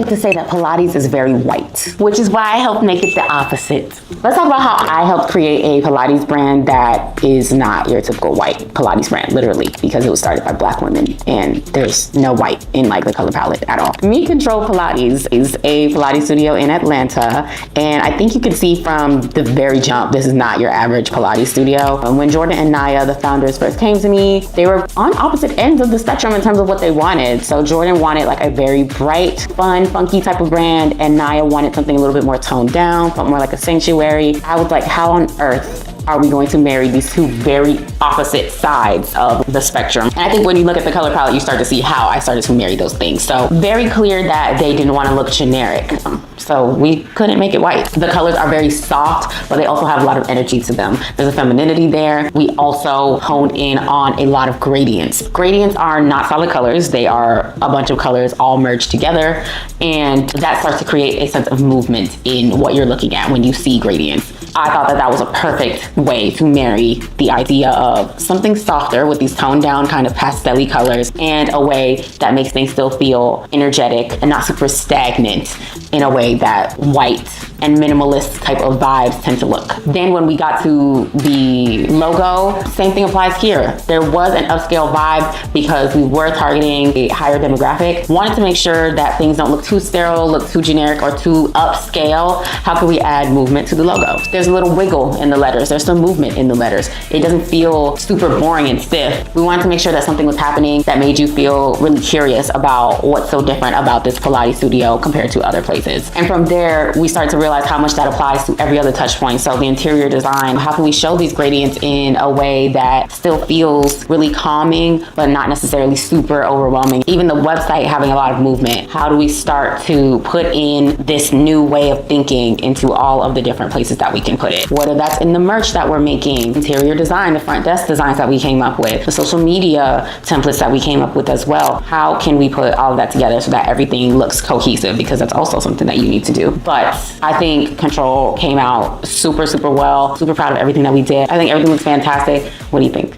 safe to say that Pilates is very white, which is why I helped make it the opposite. Let's talk about how I helped create a Pilates brand that is not your typical white Pilates brand, literally, because it was started by Black women and there's no white in like the color palette at all. Ctrl Pilates is a Pilates studio in Atlanta, and I think you can see from the very jump, this is not your average Pilates studio. When Jordan and Naya, the founders, first came to me, they were on opposite ends of the spectrum in terms of what they wanted. So Jordan wanted like a very bright, fun, funky type of brand, and Naya wanted something a little bit more toned down, felt more like a sanctuary. I was like, how on earth are we going to marry these two very opposite sides of the spectrum? And I think when you look at the color palette, you start to see how I started to marry those things. So very clear that they didn't want to look generic. So we couldn't make it white. The colors are very soft, but they also have a lot of energy to them. There's a femininity there. We also honed in on a lot of gradients. Gradients are not solid colors. They are a bunch of colors all merged together. And that starts to create a sense of movement in what you're looking at when you see gradients. I thought that that was a perfect way to marry the idea of something softer with these toned down kind of pastel-y colors and a way that makes things still feel energetic and not super stagnant in a way that white and minimalist type of vibes tend to look. Then when we got to the logo, same thing applies here. There was an upscale vibe because we were targeting a higher demographic. Wanted to make sure that things don't look too sterile, look too generic, or too upscale. How can we add movement to the logo? There's a little wiggle in the letters. There's some movement in the letters. It doesn't feel super boring and stiff. We wanted to make sure that something was happening that made you feel really curious about what's so different about this Pilates studio compared to other places. And from there, we started to realize how much that applies to every other touch point. So the interior design, how can we show these gradients in a way that still feels really calming, but not necessarily super overwhelming? Even the website having a lot of movement. How do we start to put in this new way of thinking into all of the different places that we can put it? Whether that's in the merch that we're making, interior design, the front desk designs that we came up with, the social media templates that we came up with as well. How can we put all of that together so that everything looks cohesive? Because that's also something that you need to do. But I think Ctrl came out super, super well. Super proud of everything that we did. I think everything looks fantastic. What do you think?